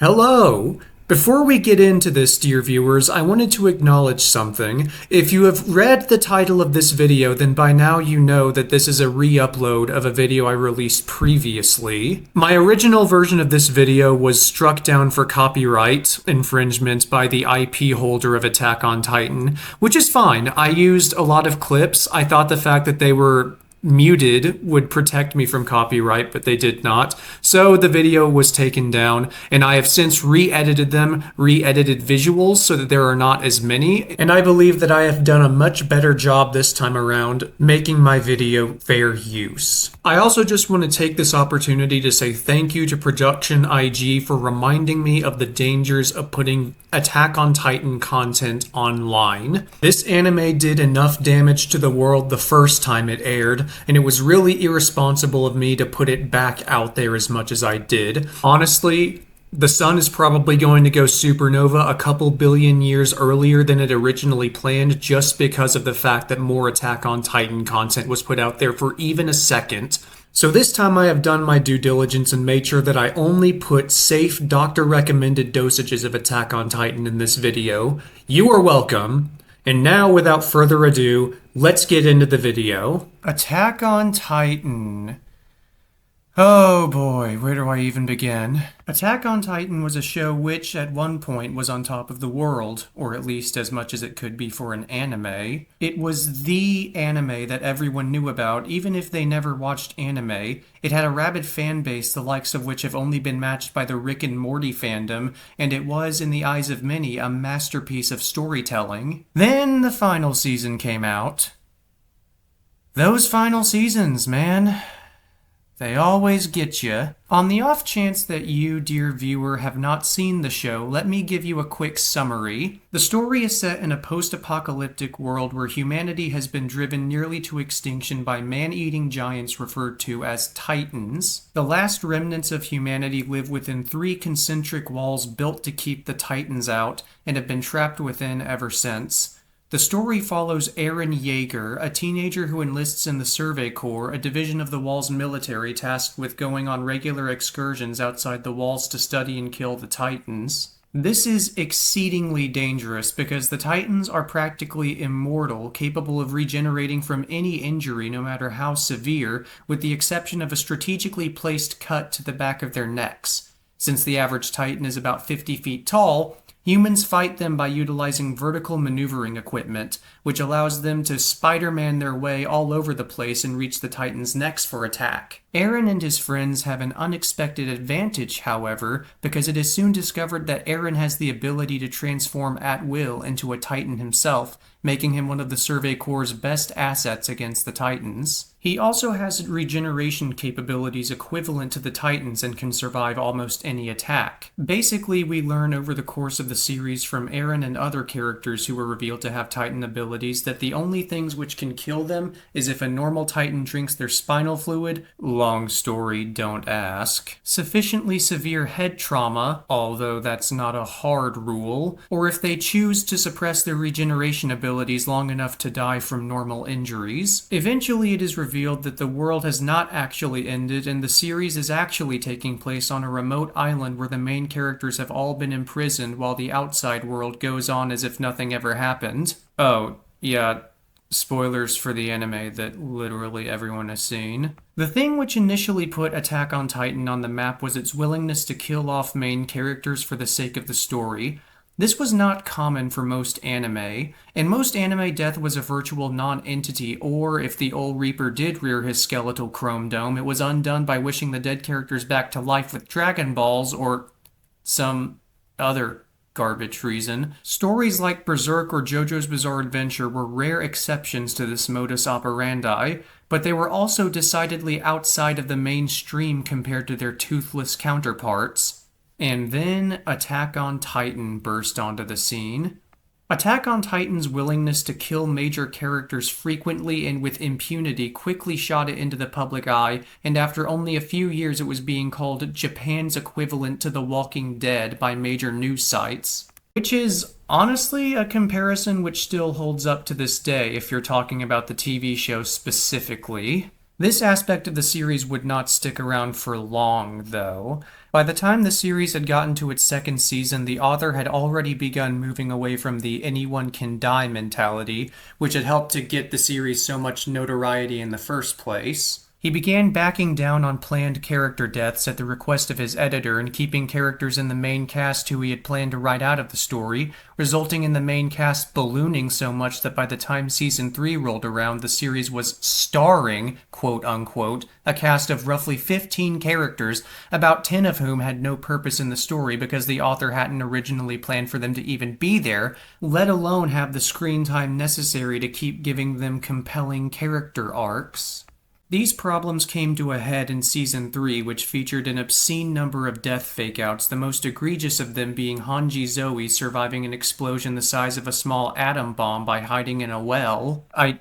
Hello! Before we get into this, dear viewers, I wanted to acknowledge something. If you have read the title of this video, then by now you know that this is a re-upload of a video I released previously. My original version of this video was struck down for copyright infringement by the IP holder of Attack on Titan, which is fine. I used a lot of clips. I thought the fact that they were muted would protect me from copyright, but they did not. So the video was taken down, and I have since re-edited them, re-edited visuals so that there are not as many, and I believe that I have done a much better job this time around making my video fair use. I also just want to take this opportunity to say thank you to Production IG for reminding me of the dangers of putting Attack on Titan content online. This anime did enough damage to the world the first time it aired, and it was really irresponsible of me to put it back out there as much as I did. Honestly, the sun is probably going to go supernova a couple billion years earlier than it originally planned just because of the fact that more Attack on Titan content was put out there for even a second. So this time I have done my due diligence and made sure that I only put safe doctor-recommended dosages of Attack on Titan in this video. You are welcome. And now, without further ado, let's get into the video. Attack on Titan. Oh boy, where do I even begin? Attack on Titan was a show which, at one point, was on top of the world, or at least as much as it could be for an anime. It was the anime that everyone knew about, even if they never watched anime. It had a rabid fan base, the likes of which have only been matched by the Rick and Morty fandom, and it was, in the eyes of many, a masterpiece of storytelling. Then the final season came out. Those final seasons, man. They always get you. On the off chance that you, dear viewer, have not seen the show, let me give you a quick summary. The story is set in a post-apocalyptic world where humanity has been driven nearly to extinction by man-eating giants referred to as Titans. The last remnants of humanity live within 3 concentric walls built to keep the Titans out, and have been trapped within ever since. The story follows Eren Yeager, a teenager who enlists in the Survey Corps, a division of the Wall's military tasked with going on regular excursions outside the walls to study and kill the Titans. This is exceedingly dangerous because the Titans are practically immortal, capable of regenerating from any injury no matter how severe, with the exception of a strategically placed cut to the back of their necks. Since the average Titan is about 50 feet tall, humans fight them by utilizing vertical maneuvering equipment, which allows them to Spider-Man their way all over the place and reach the Titans' necks for attack. Eren and his friends have an unexpected advantage, however, because it is soon discovered that Eren has the ability to transform at will into a Titan himself, making him one of the Survey Corps' best assets against the Titans. He also has regeneration capabilities equivalent to the Titans and can survive almost any attack. Basically, we learn over the course of the series from Eren and other characters who are revealed to have Titan abilities that the only things which can kill them is if a normal Titan drinks their spinal fluid, long story, don't ask, sufficiently severe head trauma, although that's not a hard rule, or if they choose to suppress their regeneration abilities long enough to die from normal injuries. Eventually, it is revealed that the world has not actually ended, and the series is actually taking place on a remote island where the main characters have all been imprisoned while the outside world goes on as if nothing ever happened. Oh, yeah, spoilers for the anime that literally everyone has seen. The thing which initially put Attack on Titan on the map was its willingness to kill off main characters for the sake of the story. This was not common for most anime. In most anime, death was a virtual non-entity, or if the old Reaper did rear his skeletal chrome dome, it was undone by wishing the dead characters back to life with Dragon Balls or some other garbage reason. Stories like Berserk or JoJo's Bizarre Adventure were rare exceptions to this modus operandi, but they were also decidedly outside of the mainstream compared to their toothless counterparts. And then Attack on Titan burst onto the scene. Attack on Titan's willingness to kill major characters frequently and with impunity quickly shot it into the public eye, and after only a few years it was being called Japan's equivalent to The Walking Dead by major news sites. Which is honestly a comparison which still holds up to this day if you're talking about the TV show specifically. This aspect of the series would not stick around for long, though. By the time the series had gotten to its second season, the author had already begun moving away from the anyone can die mentality, which had helped to get the series so much notoriety in the first place. He began backing down on planned character deaths at the request of his editor and keeping characters in the main cast who he had planned to write out of the story, resulting in the main cast ballooning so much that by the time season 3 rolled around, the series was starring, quote unquote, a cast of roughly 15 characters, about 10 of whom had no purpose in the story because the author hadn't originally planned for them to even be there, let alone have the screen time necessary to keep giving them compelling character arcs. These problems came to a head in Season 3, which featured an obscene number of death fake-outs, the most egregious of them being Hanji Zoe surviving an explosion the size of a small atom bomb by hiding in a well. I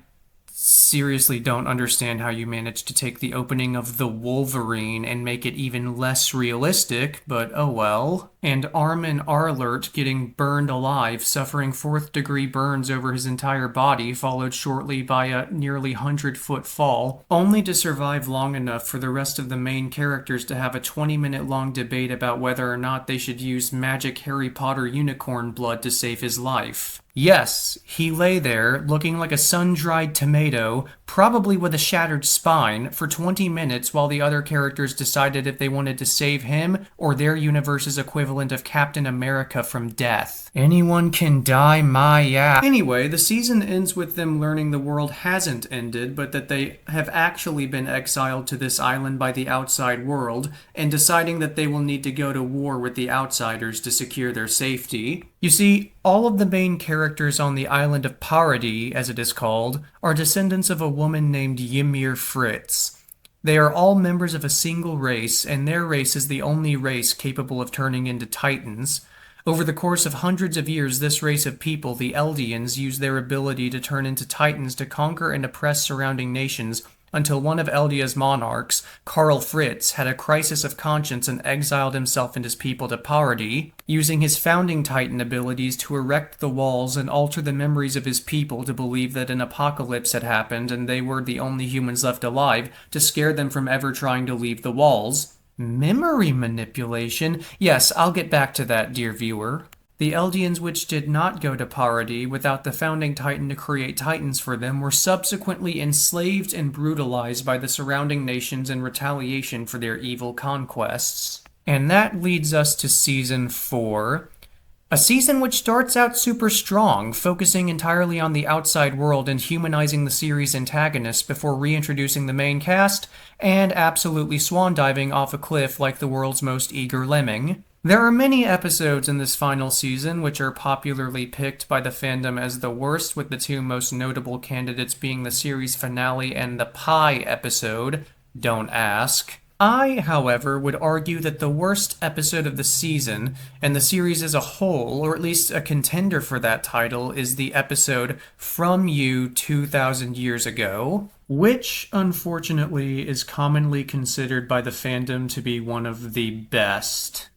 seriously don't understand how you managed to take the opening of The Wolverine and make it even less realistic, but oh well. And Armin Arlert getting burned alive, suffering 4th-degree burns over his entire body, followed shortly by a nearly 100-foot fall, only to survive long enough for the rest of the main characters to have a 20-minute-long debate about whether or not they should use magic Harry Potter unicorn blood to save his life. Yes, he lay there, looking like a sun-dried tomato, probably with a shattered spine, for 20 minutes while the other characters decided if they wanted to save him or their universe's equivalent of Captain America from death. Anyone can die, my ass. Anyway, the season ends with them learning the world hasn't ended, but that they have actually been exiled to this island by the outside world, and deciding that they will need to go to war with the outsiders to secure their safety. You see, all of the main characters on the island of Parody, as it is called, are descendants of a woman named Ymir Fritz. They are all members of a single race, and their race is the only race capable of turning into titans. Over the course of hundreds of years, this race of people, the Eldians, use their ability to turn into titans to conquer and oppress surrounding nations, until one of Eldia's monarchs, Karl Fritz, had a crisis of conscience and exiled himself and his people to Parody, using his founding titan abilities to erect the walls and alter the memories of his people to believe that an apocalypse had happened and they were the only humans left alive, to scare them from ever trying to leave the walls. Memory manipulation? Yes, I'll get back to that, dear viewer. The Eldians which did not go to Parody without the founding titan to create titans for them were subsequently enslaved and brutalized by the surrounding nations in retaliation for their evil conquests. And that leads us to Season 4. A season which starts out super strong, focusing entirely on the outside world and humanizing the series' antagonists before reintroducing the main cast, and absolutely swan-diving off a cliff like the world's most eager lemming. There are many episodes in this final season which are popularly picked by the fandom as the worst, with the two most notable candidates being the series finale and the Pie episode. Don't ask. I, however, would argue that the worst episode of the season, and the series as a whole, or at least a contender for that title, is the episode From You 2,000 Years Ago, which, unfortunately, is commonly considered by the fandom to be one of the best.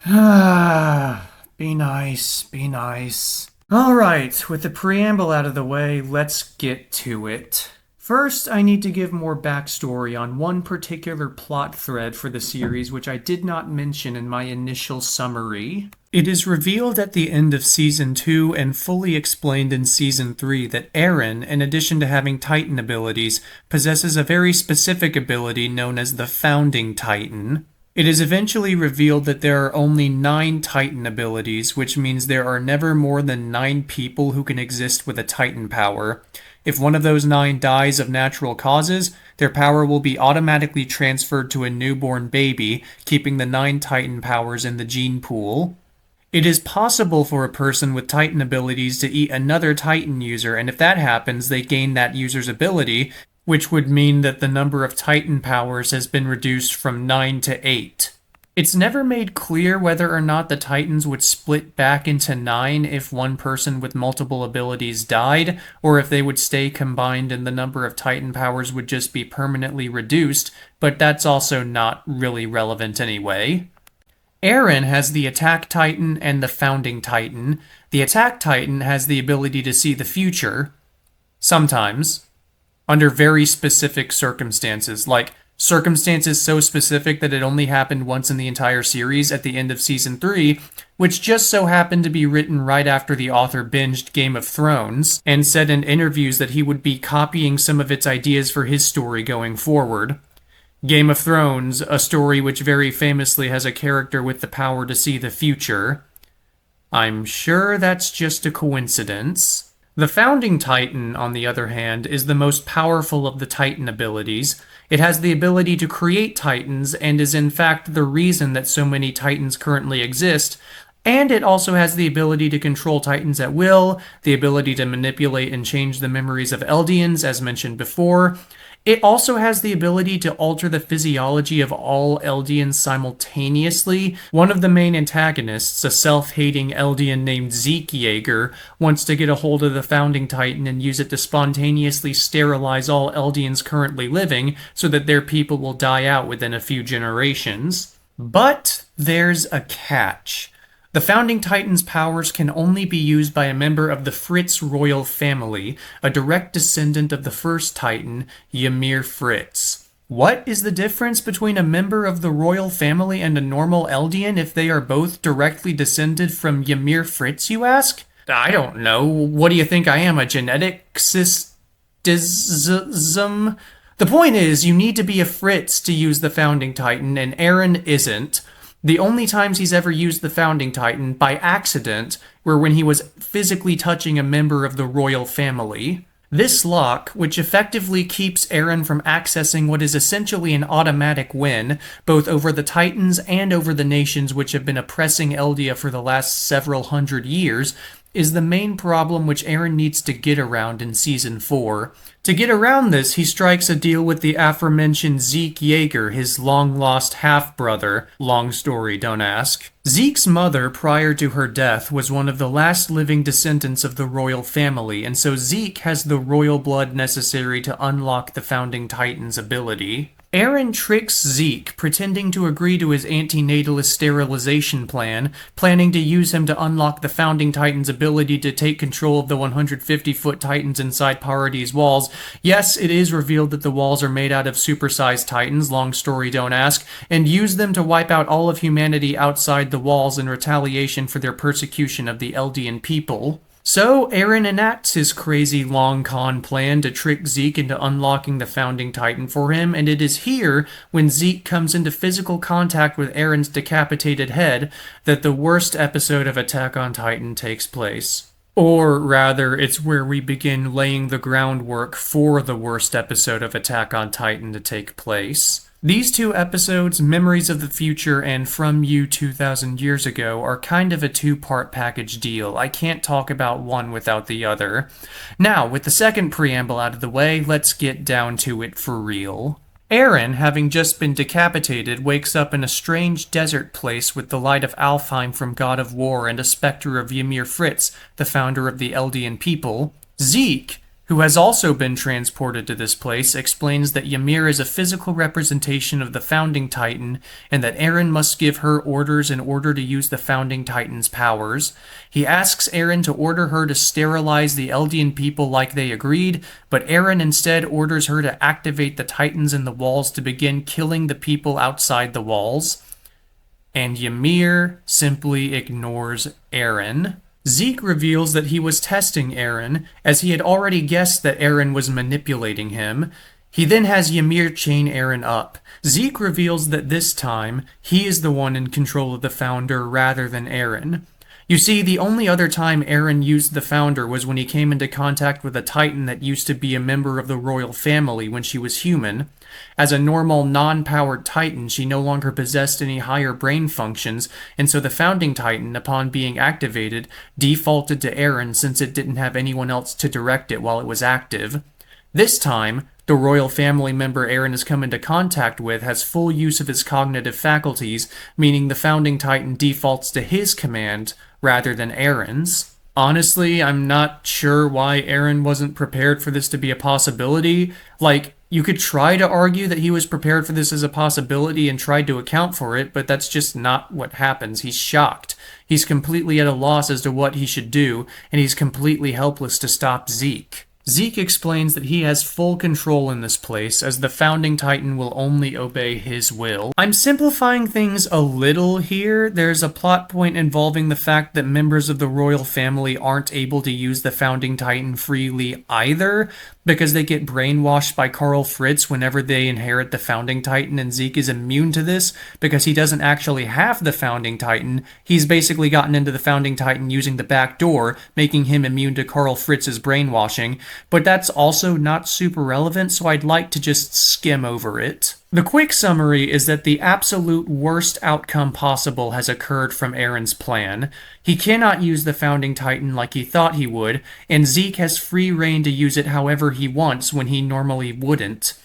Be nice, be nice. Alright, with the preamble out of the way, let's get to it. First, I need to give more backstory on one particular plot thread for the series which I did not mention in my initial summary. It is revealed at the end of Season 2 and fully explained in Season 3 that Eren, in addition to having Titan abilities, possesses a very specific ability known as the Founding Titan. It is eventually revealed that there are only 9 Titan abilities, which means there are never more than 9 people who can exist with a Titan power. If one of those 9 dies of natural causes, their power will be automatically transferred to a newborn baby, keeping the 9 Titan powers in the gene pool. It is possible for a person with Titan abilities to eat another Titan user, and if that happens, they gain that user's ability, which would mean that the number of Titan powers has been reduced from 9 to 8. It's never made clear whether or not the Titans would split back into 9 if one person with multiple abilities died, or if they would stay combined and the number of Titan powers would just be permanently reduced, but that's also not really relevant anyway. Eren has the Attack Titan and the Founding Titan. The Attack Titan has the ability to see the future. Sometimes. under very specific circumstances, like circumstances so specific that it only happened once in the entire series at the end of season 3, which just so happened to be written right after the author binged Game of Thrones and said in interviews that he would be copying some of its ideas for his story going forward. Game of Thrones, a story which very famously has a character with the power to see the future. I'm sure that's just a coincidence. The Founding Titan, on the other hand, is the most powerful of the Titan abilities. It has the ability to create Titans and is in fact the reason that so many Titans currently exist, and it also has the ability to control Titans at will, the ability to manipulate and change the memories of Eldians, as mentioned before. It also has the ability to alter the physiology of all Eldians simultaneously. One of the main antagonists, a self-hating Eldian named Zeke Yeager, wants to get a hold of the Founding Titan and use it to spontaneously sterilize all Eldians currently living so that their people will die out within a few generations. But there's a catch. The Founding Titan's powers can only be used by a member of the Fritz royal family, a direct descendant of the first Titan, Ymir Fritz. What is the difference between a member of the royal family and a normal Eldian if they are both directly descended from Ymir Fritz, you ask? I don't know. What do you think I am, a geneticist? The point is, you need to be a Fritz to use the Founding Titan, and Eren isn't. The only times he's ever used the Founding Titan, by accident, were when he was physically touching a member of the royal family. This lock, which effectively keeps Eren from accessing what is essentially an automatic win, both over the Titans and over the nations which have been oppressing Eldia for the last several hundred years, is the main problem which Eren needs to get around in Season 4. To get around this, he strikes a deal with the aforementioned Zeke Yeager, his long-lost half-brother. Long story, don't ask. Zeke's mother, prior to her death, was one of the last living descendants of the royal family, and so Zeke has the royal blood necessary to unlock the Founding Titan's ability. Eren tricks Zeke, pretending to agree to his antinatalist sterilization plan, planning to use him to unlock the Founding Titan's ability to take control of the 150-foot Titans inside Paradis' walls. Yes, it is revealed that the walls are made out of supersized Titans, long story don't ask, and use them to wipe out all of humanity outside the walls in retaliation for their persecution of the Eldian people. So, Eren enacts his crazy long con plan to trick Zeke into unlocking the Founding Titan for him, and it is here, when Zeke comes into physical contact with Eren's decapitated head, that the worst episode of Attack on Titan takes place. Or rather, it's where we begin laying the groundwork for the worst episode of Attack on Titan to take place. These two episodes, Memories of the Future and From You 2,000 Years Ago, are kind of a two-part package deal. I can't talk about one without the other. Now, with the second preamble out of the way, let's get down to it for real. Eren, having just been decapitated, wakes up in a strange desert place with the light of Alfheim from God of War and a specter of Ymir Fritz, the founder of the Eldian people. Zeke, who has also been transported to this place, explains that Ymir is a physical representation of the Founding Titan, and that Eren must give her orders in order to use the Founding Titan's powers. He asks Eren to order her to sterilize the Eldian people like they agreed, but Eren instead orders her to activate the Titans in the walls to begin killing the people outside the walls. And Ymir simply ignores Eren. Zeke reveals that he was testing Eren, as he had already guessed that Eren was manipulating him. He then has Ymir chain Eren up. Zeke reveals that this time, he is the one in control of the Founder rather than Eren. You see, the only other time Eren used the Founder was when he came into contact with a Titan that used to be a member of the royal family when she was human. As a normal, non-powered Titan, she no longer possessed any higher brain functions, and so the Founding Titan, upon being activated, defaulted to Eren since it didn't have anyone else to direct it while it was active. This time, the royal family member Eren has come into contact with has full use of his cognitive faculties, meaning the Founding Titan defaults to his command rather than Eren's. Honestly, I'm not sure why Eren wasn't prepared for this to be a possibility. Like, you could try to argue that he was prepared for this as a possibility and tried to account for it, but that's just not what happens. He's shocked. He's completely at a loss as to what he should do, and he's completely helpless to stop Zeke. Zeke explains that he has full control in this place, as the Founding Titan will only obey his will. I'm simplifying things a little here. There's a plot point involving the fact that members of the royal family aren't able to use the Founding Titan freely either, because they get brainwashed by Ymir Fritz whenever they inherit the Founding Titan, and Zeke is immune to this because he doesn't actually have the Founding Titan. He's basically gotten into the Founding Titan using the back door, making him immune to Ymir Fritz's brainwashing, but that's also not super relevant, so I'd like to just skim over it. The quick summary is that the absolute worst outcome possible has occurred from Eren's plan. He cannot use the Founding Titan like he thought he would, and Zeke has free reign to use it however he wants when he normally wouldn't.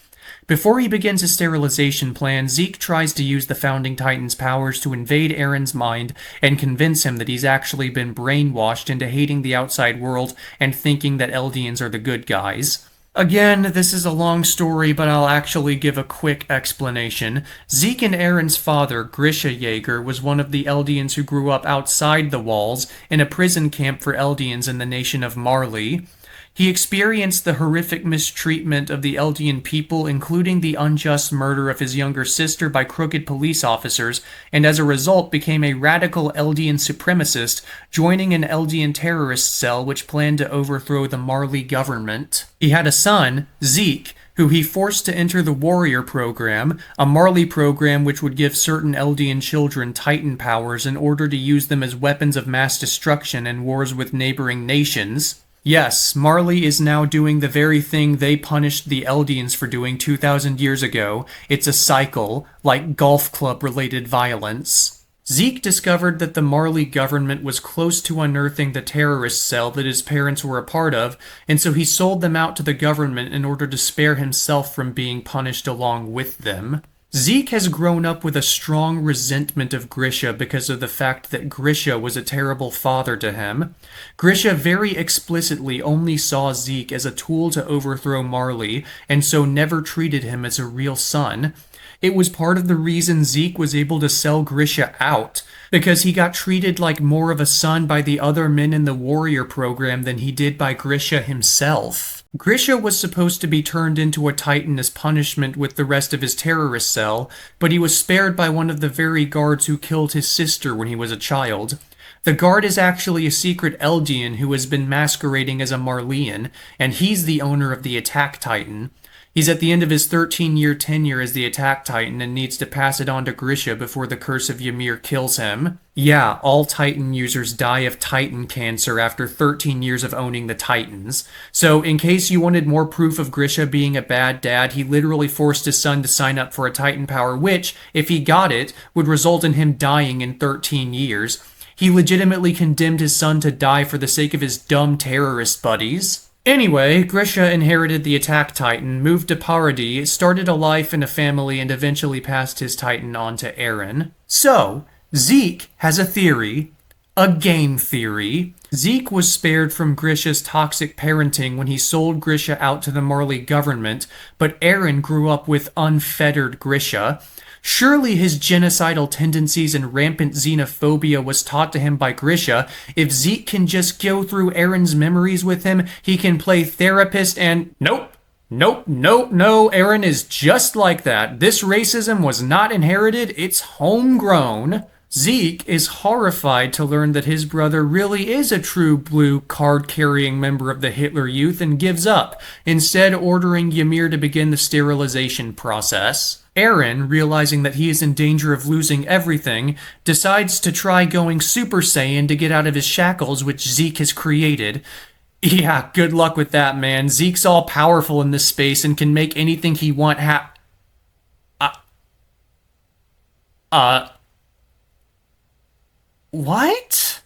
Before he begins his sterilization plan, Zeke tries to use the Founding Titan's powers to invade Eren's mind and convince him that he's actually been brainwashed into hating the outside world and thinking that Eldians are the good guys. Again, this is a long story, but I'll actually give a quick explanation. Zeke and Eren's father, Grisha Jaeger, was one of the Eldians who grew up outside the walls in a prison camp for Eldians in the nation of Marley. He experienced the horrific mistreatment of the Eldian people, including the unjust murder of his younger sister by crooked police officers, and as a result became a radical Eldian supremacist, joining an Eldian terrorist cell which planned to overthrow the Marley government. He had a son, Zeke, who he forced to enter the Warrior Program, a Marley program which would give certain Eldian children Titan powers in order to use them as weapons of mass destruction in wars with neighboring nations. Yes, Marley is now doing the very thing they punished the Eldians for doing 2,000 years ago. It's a cycle, like golf club-related violence. Zeke discovered that the Marley government was close to unearthing the terrorist cell that his parents were a part of, and so he sold them out to the government in order to spare himself from being punished along with them. Zeke has grown up with a strong resentment of Grisha because of the fact that Grisha was a terrible father to him. Grisha very explicitly only saw Zeke as a tool to overthrow Marley, and so never treated him as a real son. It was part of the reason Zeke was able to sell Grisha out, because he got treated like more of a son by the other men in the Warrior Program than he did by Grisha himself. Grisha was supposed to be turned into a Titan as punishment with the rest of his terrorist cell, but he was spared by one of the very guards who killed his sister when he was a child. The guard is actually a secret Eldian who has been masquerading as a Marleyan, and he's the owner of the Attack Titan. He's at the end of his 13-year tenure as the Attack Titan and needs to pass it on to Grisha before the curse of Ymir kills him. Yeah, all Titan users die of Titan cancer after 13 years of owning the Titans. So, in case you wanted more proof of Grisha being a bad dad, he literally forced his son to sign up for a Titan power, which, if he got it, would result in him dying in 13 years. He legitimately condemned his son to die for the sake of his dumb terrorist buddies. Anyway, Grisha inherited the Attack Titan, moved to Paradis, started a life and a family, and eventually passed his Titan on to Eren. So, Zeke has a theory. A game theory. Zeke was spared from Grisha's toxic parenting when he sold Grisha out to the Marley government, but Eren grew up with unfettered Grisha. Surely his genocidal tendencies and rampant xenophobia was taught to him by Grisha. If Zeke can just go through Eren's memories with him, he can play therapist and... No, Eren is just like that. This racism was not inherited, it's homegrown. Zeke is horrified to learn that his brother really is a true blue card-carrying member of the Hitler Youth and gives up, instead ordering Ymir to begin the sterilization process. Eren, realizing that he is in danger of losing everything, decides to try going Super Saiyan to get out of his shackles which Zeke has created. Yeah, good luck with that, man. Zeke's all powerful in this space and can make anything he wants What?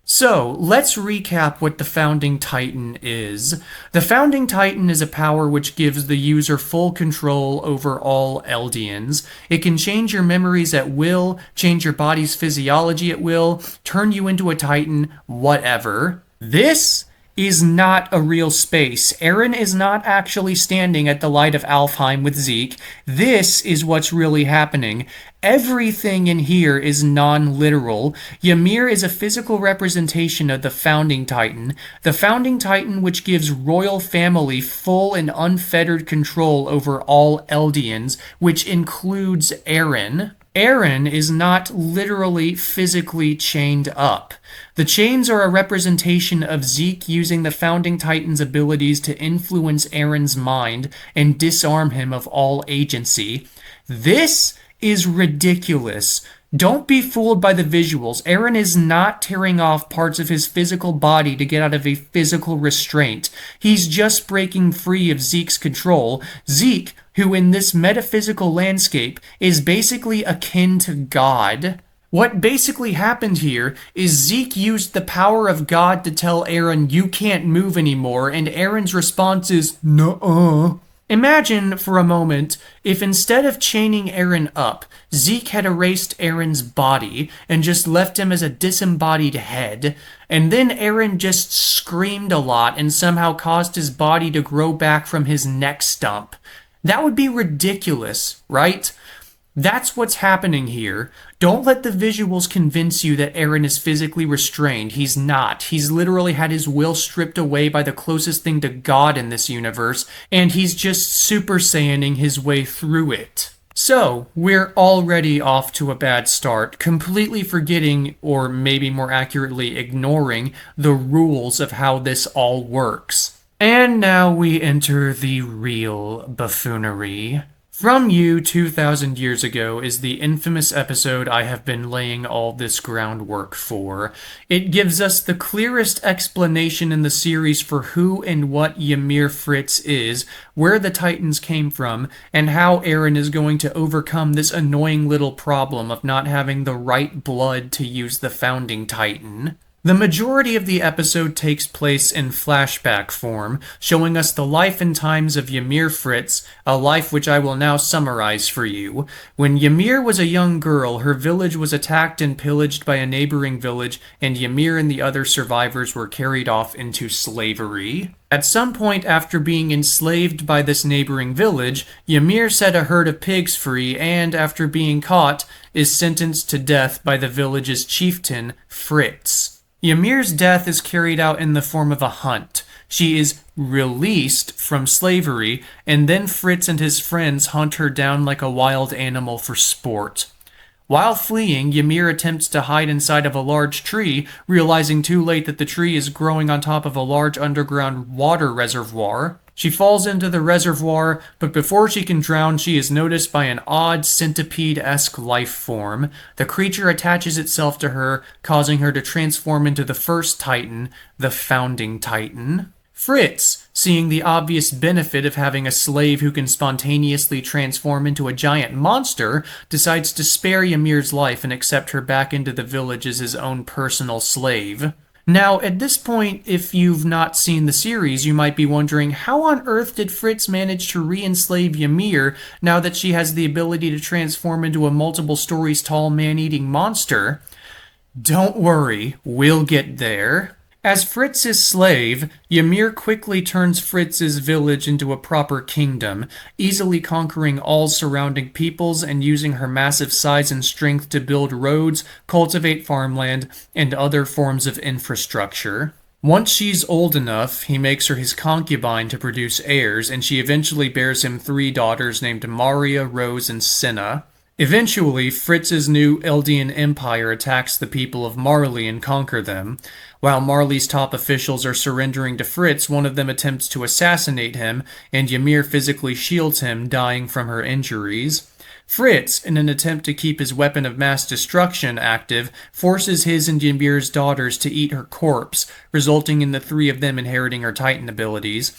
So, let's recap what the Founding Titan is. The Founding Titan is a power which gives the user full control over all Eldians. It can change your memories at will, change your body's physiology at will, turn you into a Titan, whatever. This is not a real space. Eren is not actually standing at the light of Alfheim with Zeke. This is what's really happening. Everything in here is non-literal. Ymir is a physical representation of the Founding Titan. The Founding Titan which gives royal family full and unfettered control over all Eldians, which includes Eren. Eren is not literally physically chained up. The chains are a representation of Zeke using the Founding Titan's abilities to influence Eren's mind and disarm him of all agency. This is ridiculous. Don't be fooled by the visuals. Eren is not tearing off parts of his physical body to get out of a physical restraint. He's just breaking free of Zeke's control. Zeke, who in this metaphysical landscape is basically akin to God. What basically happened here is Zeke used the power of God to tell Eren, "You can't move anymore," and Eren's response is, "Nuh-uh." Imagine for a moment if instead of chaining Eren up, Zeke had erased Eren's body and just left him as a disembodied head, and then Eren just screamed a lot and somehow caused his body to grow back from his neck stump. That would be ridiculous, right? That's what's happening here. Don't let the visuals convince you that Eren is physically restrained. He's not. He's literally had his will stripped away by the closest thing to God in this universe, and he's just Super Saiyaning his way through it. So, we're already off to a bad start, completely forgetting, or maybe more accurately ignoring, the rules of how this all works. And now we enter the real buffoonery. From You 2,000 Years Ago is the infamous episode I have been laying all this groundwork for. It gives us the clearest explanation in the series for who and what Ymir Fritz is, where the Titans came from, and how Eren is going to overcome this annoying little problem of not having the right blood to use the Founding Titan. The majority of the episode takes place in flashback form, showing us the life and times of Ymir Fritz, a life which I will now summarize for you. When Ymir was a young girl, her village was attacked and pillaged by a neighboring village, and Ymir and the other survivors were carried off into slavery. At some point after being enslaved by this neighboring village, Ymir set a herd of pigs free and, after being caught, is sentenced to death by the village's chieftain, Fritz. Ymir's death is carried out in the form of a hunt. She is released from slavery, and then Fritz and his friends hunt her down like a wild animal for sport. While fleeing, Ymir attempts to hide inside of a large tree, realizing too late that the tree is growing on top of a large underground water reservoir. She falls into the reservoir, but before she can drown, she is noticed by an odd centipede-esque life form. The creature attaches itself to her, causing her to transform into the first Titan, the Founding Titan. Fritz, seeing the obvious benefit of having a slave who can spontaneously transform into a giant monster, decides to spare Ymir's life and accept her back into the village as his own personal slave. Now, at this point, if you've not seen the series, you might be wondering, how on earth did Fritz manage to re-enslave Ymir now that she has the ability to transform into a multiple stories tall man-eating monster? Don't worry, we'll get there. As Fritz's slave, Ymir quickly turns Fritz's village into a proper kingdom, easily conquering all surrounding peoples and using her massive size and strength to build roads, cultivate farmland, and other forms of infrastructure. Once she's old enough, he makes her his concubine to produce heirs, and she eventually bears him 3 daughters named Maria, Rose, and Senna. Eventually, Fritz's new Eldian Empire attacks the people of Marley and conquer them. While Marley's top officials are surrendering to Fritz, one of them attempts to assassinate him, and Ymir physically shields him, dying from her injuries. Fritz, in an attempt to keep his weapon of mass destruction active, forces his and Ymir's daughters to eat her corpse, resulting in the 3 of them inheriting her Titan abilities.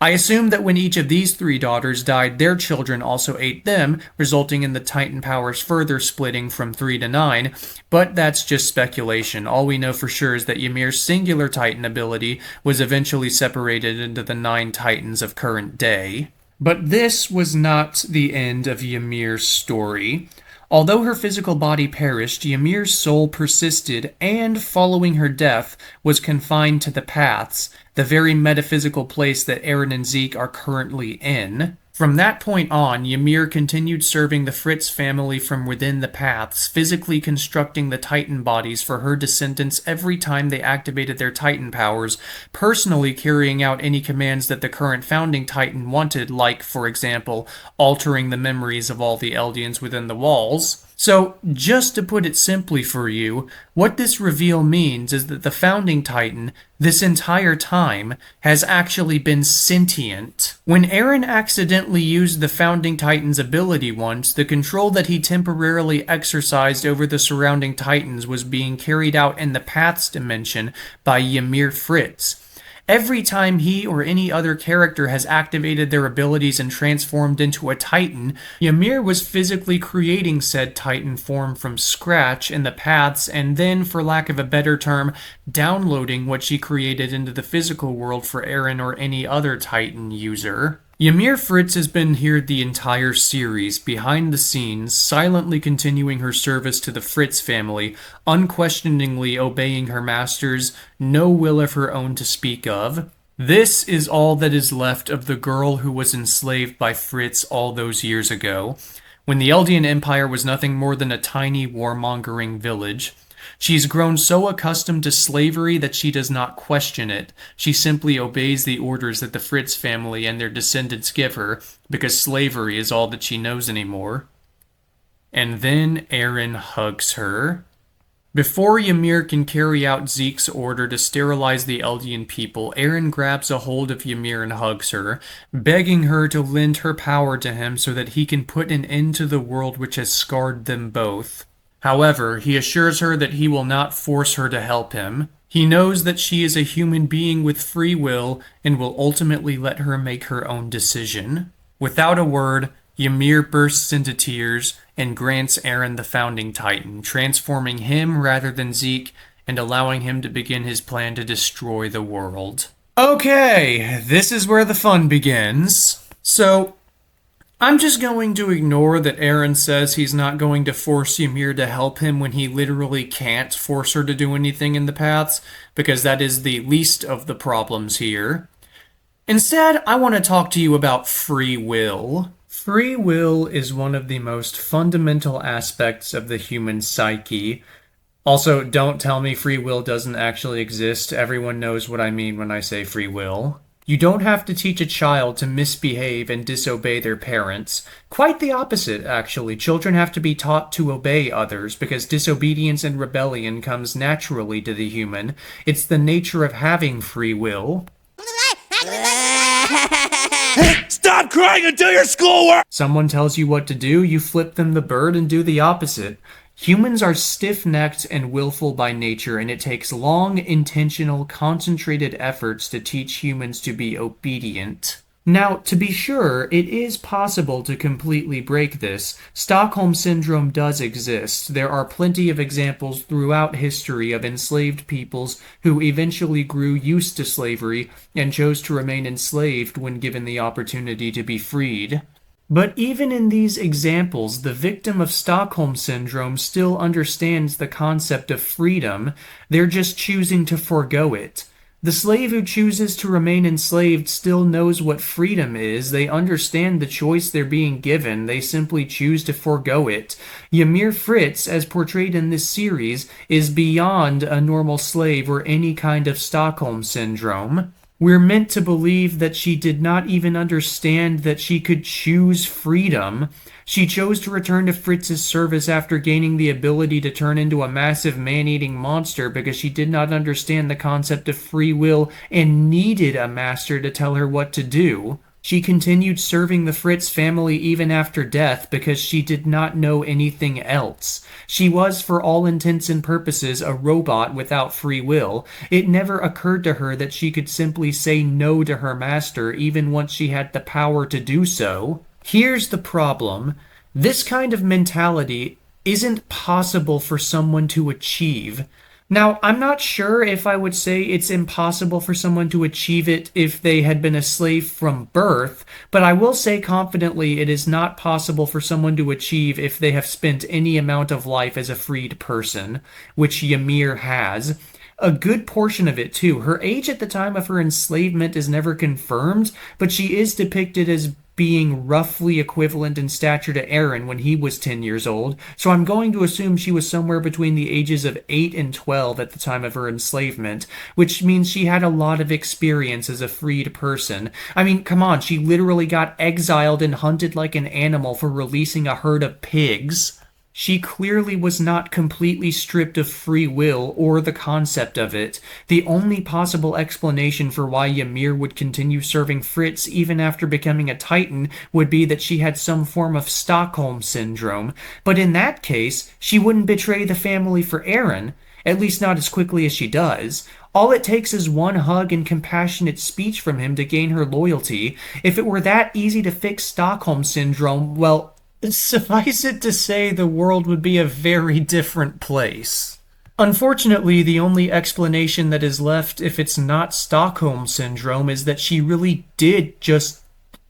I assume that when each of these 3 daughters died, their children also ate them, resulting in the Titan powers further splitting from 3 to 9, but that's just speculation. All we know for sure is that Ymir's singular Titan ability was eventually separated into the 9 Titans of current day. But this was not the end of Ymir's story. Although her physical body perished, Ymir's soul persisted and, following her death, was confined to the paths, the very metaphysical place that Eren and Zeke are currently in. From that point on, Ymir continued serving the Fritz family from within the paths, physically constructing the Titan bodies for her descendants every time they activated their Titan powers, personally carrying out any commands that the current founding Titan wanted, like, for example, altering the memories of all the Eldians within the walls. So, just to put it simply for you, what this reveal means is that the founding Titan, this entire time, has actually been sentient. When Eren accidentally used the founding Titan's ability once, the control that he temporarily exercised over the surrounding Titans was being carried out in the Paths dimension by Ymir Fritz. Every time he or any other character has activated their abilities and transformed into a Titan, Ymir was physically creating said Titan form from scratch in the paths and then, for lack of a better term, downloading what she created into the physical world for Eren or any other Titan user. Ymir Fritz has been here the entire series, behind the scenes, silently continuing her service to the Fritz family, unquestioningly obeying her masters, no will of her own to speak of. This is all that is left of the girl who was enslaved by Fritz all those years ago, when the Eldian Empire was nothing more than a tiny warmongering village. She's grown so accustomed to slavery that she does not question it. She simply obeys the orders that the Fritz family and their descendants give her, because slavery is all that she knows anymore. And then Eren hugs her. Before Ymir can carry out Zeke's order to sterilize the Eldian people, Eren grabs a hold of Ymir and hugs her, begging her to lend her power to him so that he can put an end to the world which has scarred them both. However, he assures her that he will not force her to help him. He knows that she is a human being with free will and will ultimately let her make her own decision. Without a word, Ymir bursts into tears and grants Eren the founding Titan, transforming him rather than Zeke and allowing him to begin his plan to destroy the world. Okay, this is where the fun begins. So, I'm just going to ignore that Eren says he's not going to force Ymir to help him when he literally can't force her to do anything in the paths, because that is the least of the problems here. Instead, I want to talk to you about free will. Free will is one of the most fundamental aspects of the human psyche. Also, don't tell me free will doesn't actually exist. Everyone knows what I mean when I say free will. You don't have to teach a child to misbehave and disobey their parents. Quite the opposite, actually. Children have to be taught to obey others because disobedience and rebellion comes naturally to the human. It's the nature of having free will. Stop crying and do your schoolwork! Someone tells you what to do, you flip them the bird and do the opposite. Humans are stiff-necked and willful by nature, and it takes long, intentional, concentrated efforts to teach humans to be obedient. Now, to be sure, it is possible to completely break this. Stockholm Syndrome does exist. There are plenty of examples throughout history of enslaved peoples who eventually grew used to slavery and chose to remain enslaved when given the opportunity to be freed. But even in these examples, the victim of Stockholm Syndrome still understands the concept of freedom. They're just choosing to forego it. The slave who chooses to remain enslaved still knows what freedom is. They understand the choice they're being given. They simply choose to forego it. Ymir Fritz, as portrayed in this series, is beyond a normal slave or any kind of Stockholm Syndrome. We're meant to believe that she did not even understand that she could choose freedom. She chose to return to Fritz's service after gaining the ability to turn into a massive man-eating monster because she did not understand the concept of free will and needed a master to tell her what to do. She continued serving the Fritz family even after death because she did not know anything else. She was, for all intents and purposes, a robot without free will. It never occurred to her that she could simply say no to her master even once she had the power to do so. Here's the problem. This kind of mentality isn't possible for someone to achieve. Now, I'm not sure if I would say it's impossible for someone to achieve it if they had been a slave from birth, but I will say confidently it is not possible for someone to achieve if they have spent any amount of life as a freed person, which Ymir has. A good portion of it, too. Her age at the time of her enslavement is never confirmed, but she is depicted as being roughly equivalent in stature to Aaron when he was 10 years old, so I'm going to assume she was somewhere between the ages of 8 and 12 at the time of her enslavement, which means she had a lot of experience as a freed person. I mean, come on, she literally got exiled and hunted like an animal for releasing a herd of pigs. She clearly was not completely stripped of free will or the concept of it. The only possible explanation for why Ymir would continue serving Fritz even after becoming a Titan would be that she had some form of Stockholm syndrome. But in that case, she wouldn't betray the family for Aaron, at least not as quickly as she does. All it takes is one hug and compassionate speech from him to gain her loyalty. If it were that easy to fix Stockholm syndrome, well, suffice it to say, the world would be a very different place. Unfortunately, the only explanation that is left if it's not Stockholm Syndrome is that she really did just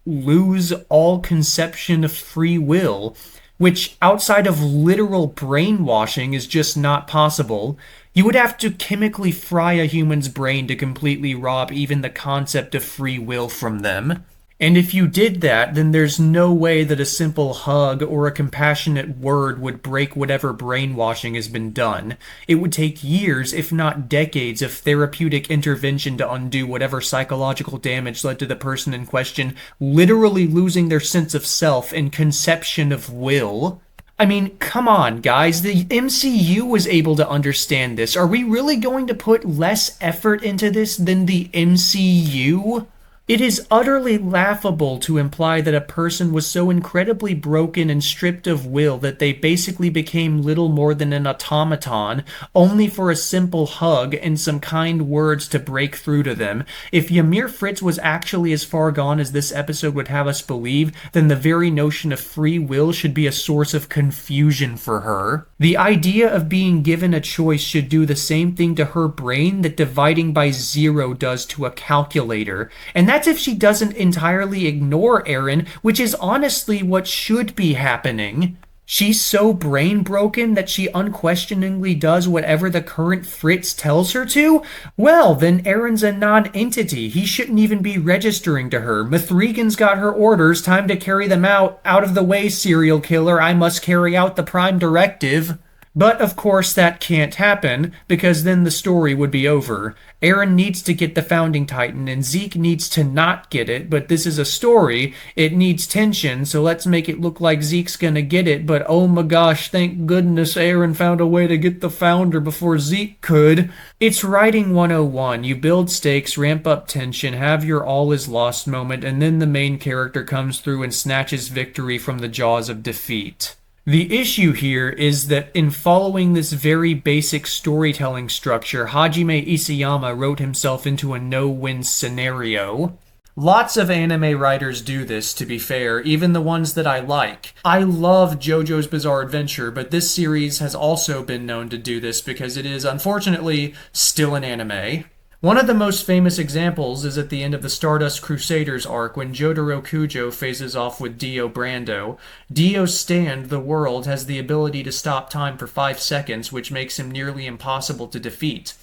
lose all conception of free will, which outside of literal brainwashing is just not possible. You would have to chemically fry a human's brain to completely rob even the concept of free will from them. And if you did that, then there's no way that a simple hug or a compassionate word would break whatever brainwashing has been done. It would take years, if not decades, of therapeutic intervention to undo whatever psychological damage led to the person in question literally losing their sense of self and conception of will. I mean, come on, guys. The MCU was able to understand this. Are we really going to put less effort into this than the MCU? It is utterly laughable to imply that a person was so incredibly broken and stripped of will that they basically became little more than an automaton, only for a simple hug and some kind words to break through to them. If Ymir Fritz was actually as far gone as this episode would have us believe, then the very notion of free will should be a source of confusion for her. The idea of being given a choice should do the same thing to her brain that dividing by zero does to a calculator. And that's if she doesn't entirely ignore Aaron, which is honestly what should be happening. She's so brain broken that she unquestioningly does whatever the current Fritz tells her to? Well, then Aaron's a non-entity. He shouldn't even be registering to her. Mithrigan's got her orders. Time to carry them out. Out of the way, serial killer. I must carry out the Prime Directive. But of course that can't happen, because then the story would be over. Aaron needs to get the Founding Titan, and Zeke needs to not get it, but this is a story. It needs tension, so let's make it look like Zeke's gonna get it, but oh my gosh, thank goodness Aaron found a way to get the Founder before Zeke could. It's writing 101. You build stakes, ramp up tension, have your all is lost moment, and then the main character comes through and snatches victory from the jaws of defeat. The issue here is that in following this very basic storytelling structure, Hajime Isayama wrote himself into a no-win scenario. Lots of anime writers do this, to be fair, even the ones that I like. I love JoJo's Bizarre Adventure, but this series has also been known to do this because it is, unfortunately, still an anime. One of the most famous examples is at the end of the Stardust Crusaders arc when Jotaro Kujo faces off with Dio Brando. Dio's stand, the world, has the ability to stop time for 5 seconds, which makes him nearly impossible to defeat.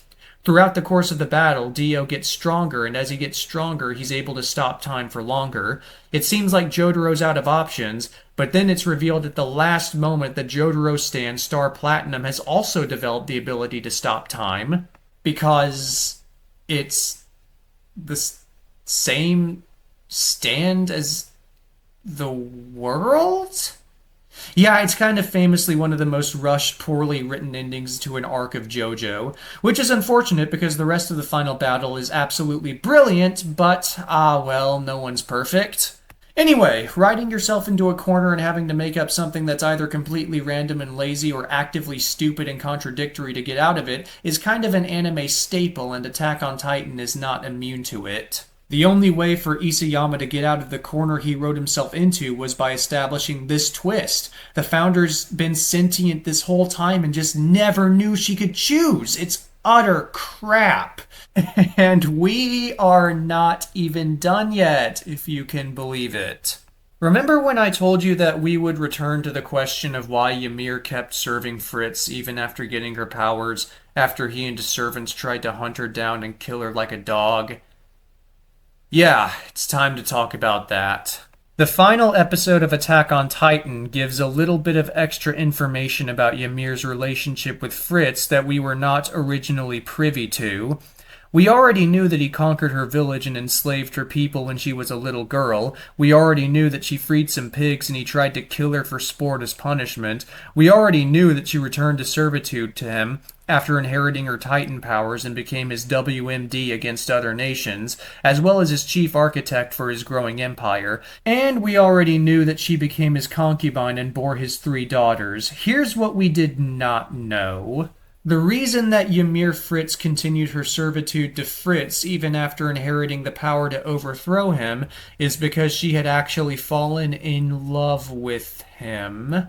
Throughout the course of the battle, Dio gets stronger, and as he gets stronger, he's able to stop time for longer. It seems like Jotaro's out of options, but then it's revealed at the last moment that Jotaro's stand, Star Platinum, has also developed the ability to stop time, because it's the same stand as the world? Yeah, it's kind of famously one of the most rushed, poorly written endings to an arc of JoJo, which is unfortunate because the rest of the final battle is absolutely brilliant, but, well, no one's perfect. Anyway, writing yourself into a corner and having to make up something that's either completely random and lazy or actively stupid and contradictory to get out of it is kind of an anime staple, and Attack on Titan is not immune to it. The only way for Isayama to get out of the corner he wrote himself into was by establishing this twist. The Founder's been sentient this whole time and just never knew she could choose. It's utter crap. And we are not even done yet, if you can believe it. Remember when I told you that we would return to the question of why Ymir kept serving Fritz even after getting her powers, after he and his servants tried to hunt her down and kill her like a dog? Yeah, it's time to talk about that. The final episode of Attack on Titan gives a little bit of extra information about Ymir's relationship with Fritz that we were not originally privy to. We already knew that he conquered her village and enslaved her people when she was a little girl. We already knew that she freed some pigs and he tried to kill her for sport as punishment. We already knew that she returned to servitude to him after inheriting her Titan powers and became his WMD against other nations, as well as his chief architect for his growing empire. And we already knew that she became his concubine and bore his 3 daughters. Here's what we did not know. The reason that Ymir Fritz continued her servitude to Fritz even after inheriting the power to overthrow him is because she had actually fallen in love with him.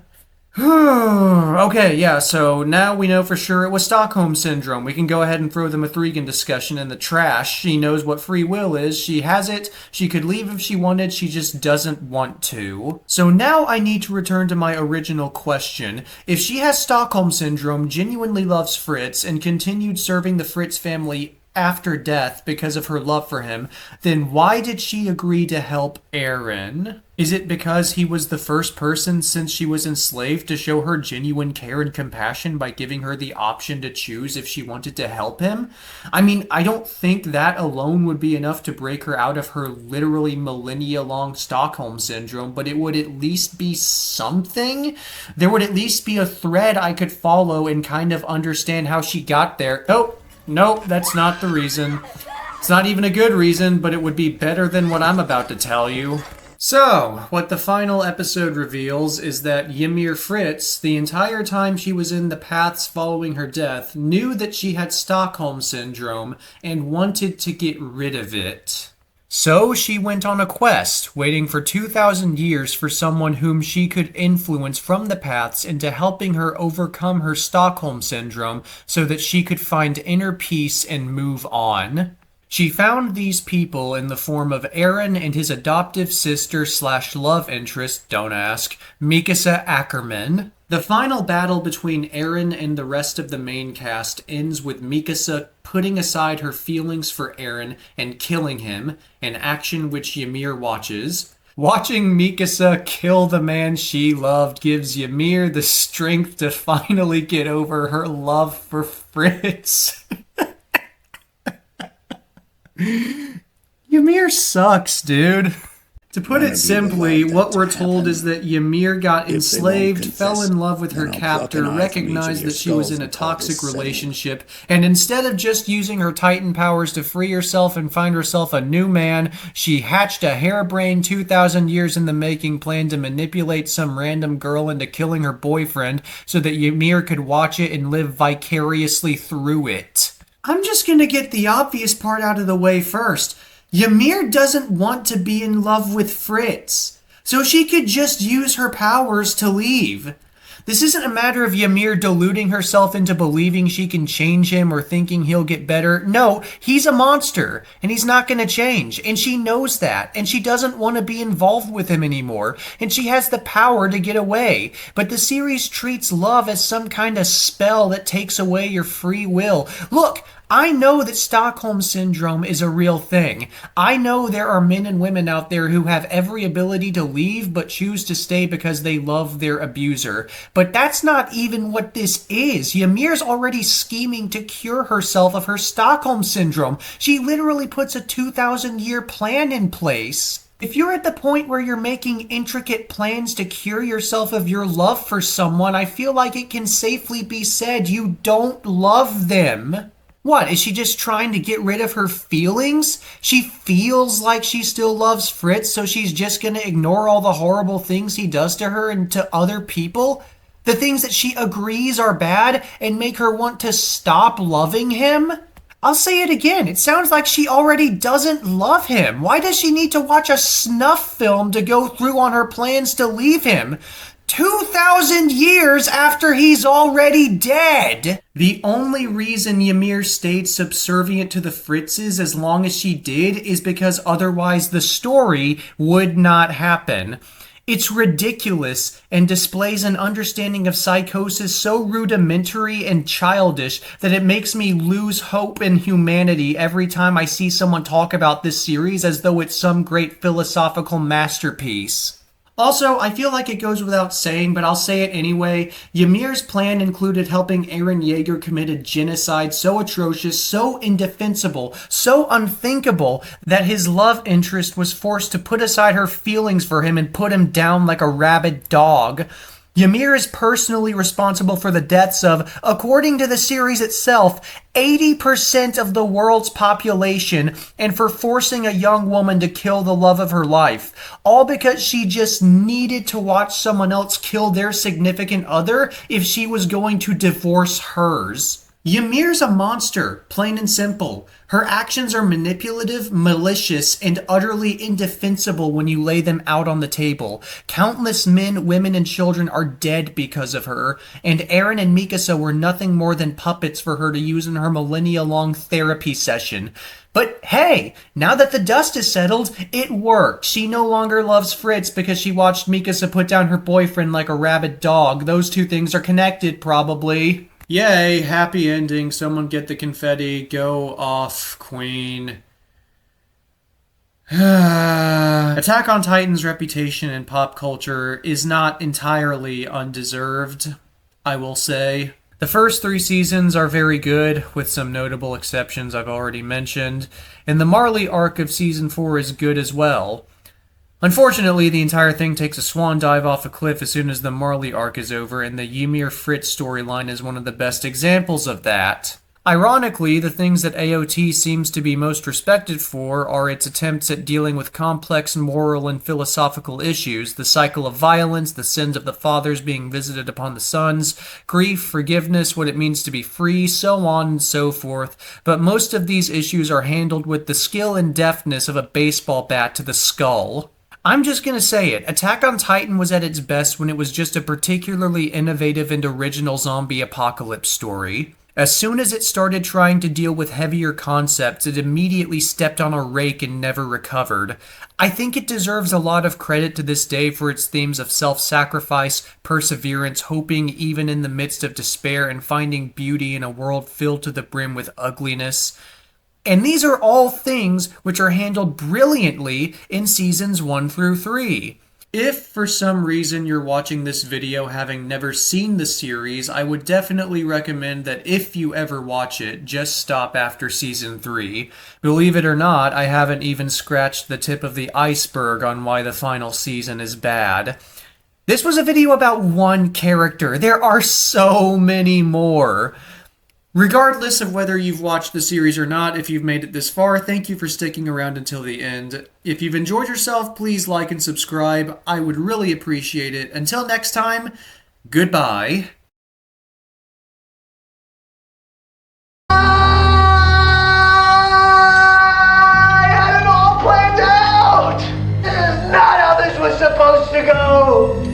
Okay, yeah, so now we know for sure it was Stockholm Syndrome. We can go ahead and throw the Mithrigan discussion in the trash. She knows what free will is. She has it. She could leave if she wanted. She just doesn't want to. So now I need to return to my original question. If she has Stockholm Syndrome, genuinely loves Fritz, and continued serving the Fritz family after death because of her love for him, then why did she agree to help Eren? Is it because he was the first person since she was enslaved to show her genuine care and compassion by giving her the option to choose if she wanted to help him? I mean, I don't think that alone would be enough to break her out of her literally millennia-long Stockholm Syndrome, but it would at least be something? There would at least be a thread I could follow and kind of understand how she got there. Oh, nope, that's not the reason. It's not even a good reason, but it would be better than what I'm about to tell you. So, what the final episode reveals is that Ymir Fritz, the entire time she was in the paths following her death, knew that she had Stockholm Syndrome and wanted to get rid of it. So she went on a quest, waiting for 2,000 years for someone whom she could influence from the paths into helping her overcome her Stockholm Syndrome so that she could find inner peace and move on. She found these people in the form of Eren and his adoptive sister / love interest, don't ask, Mikasa Ackerman. The final battle between Eren and the rest of the main cast ends with Mikasa putting aside her feelings for Eren and killing him, an action which Ymir watches. Watching Mikasa kill the man she loved gives Ymir the strength to finally get over her love for Fritz. Ymir sucks, dude. To put it simply, what we're told is that Ymir got enslaved, fell in love with her captor, recognized that she was in a toxic relationship, and instead of just using her Titan powers to free herself and find herself a new man, she hatched a harebrained 2,000 years in the making plan to manipulate some random girl into killing her boyfriend so that Ymir could watch it and live vicariously through it. I'm just gonna get the obvious part out of the way first. Ymir doesn't want to be in love with Fritz, so she could just use her powers to leave. This isn't a matter of Ymir deluding herself into believing she can change him or thinking he'll get better. No, he's a monster, and he's not going to change, and she knows that, and she doesn't want to be involved with him anymore, and she has the power to get away. But the series treats love as some kind of spell that takes away your free will. Look, I know that Stockholm Syndrome is a real thing. I know there are men and women out there who have every ability to leave but choose to stay because they love their abuser. But that's not even what this is. Ymir's already scheming to cure herself of her Stockholm Syndrome. She literally puts a 2,000-year plan in place. If you're at the point where you're making intricate plans to cure yourself of your love for someone, I feel like it can safely be said you don't love them. What, is she just trying to get rid of her feelings? She feels like she still loves Fritz, so she's just gonna ignore all the horrible things he does to her and to other people? The things that she agrees are bad and make her want to stop loving him? I'll say it again, it sounds like she already doesn't love him. Why does she need to watch a snuff film to go through on her plans to leave him? 2,000 years after he's already dead! The only reason Ymir stayed subservient to the Fritzes as long as she did is because otherwise the story would not happen. It's ridiculous and displays an understanding of psychosis so rudimentary and childish that it makes me lose hope in humanity every time I see someone talk about this series as though it's some great philosophical masterpiece. Also, I feel like it goes without saying, but I'll say it anyway. Ymir's plan included helping Eren Yeager commit a genocide so atrocious, so indefensible, so unthinkable that his love interest was forced to put aside her feelings for him and put him down like a rabid dog. Ymir is personally responsible for the deaths of, according to the series itself, 80% of the world's population, and for forcing a young woman to kill the love of her life. All because she just needed to watch someone else kill their significant other if she was going to divorce hers. Ymir's a monster, plain and simple. Her actions are manipulative, malicious, and utterly indefensible when you lay them out on the table. Countless men, women, and children are dead because of her, and Eren and Mikasa were nothing more than puppets for her to use in her millennia-long therapy session. But hey, now that the dust is settled, it worked. She no longer loves Fritz because she watched Mikasa put down her boyfriend like a rabid dog. Those two things are connected, probably. Yay, happy ending. Someone get the confetti. Go off, queen. Attack on Titan's reputation in pop culture is not entirely undeserved, I will say. The first 3 seasons are very good, with some notable exceptions I've already mentioned, and the Marley arc of season 4 is good as well. Unfortunately, the entire thing takes a swan dive off a cliff as soon as the Marley arc is over, and the Ymir Fritz storyline is one of the best examples of that. Ironically, the things that AOT seems to be most respected for are its attempts at dealing with complex moral and philosophical issues, the cycle of violence, the sins of the fathers being visited upon the sons, grief, forgiveness, what it means to be free, so on and so forth, but most of these issues are handled with the skill and deftness of a baseball bat to the skull. I'm just gonna say it, Attack on Titan was at its best when it was just a particularly innovative and original zombie apocalypse story. As soon as it started trying to deal with heavier concepts, it immediately stepped on a rake and never recovered. I think it deserves a lot of credit to this day for its themes of self-sacrifice, perseverance, hoping even in the midst of despair, and finding beauty in a world filled to the brim with ugliness. And these are all things which are handled brilliantly in seasons 1 through 3. If for some reason you're watching this video having never seen the series, I would definitely recommend that if you ever watch it, just stop after season 3. Believe it or not, I haven't even scratched the tip of the iceberg on why the final season is bad. This was a video about one character. There are so many more. Regardless of whether you've watched the series or not, if you've made it this far, thank you for sticking around until the end. If you've enjoyed yourself, please like and subscribe. I would really appreciate it. Until next time, goodbye. I had it all planned out! This is not how this was supposed to go!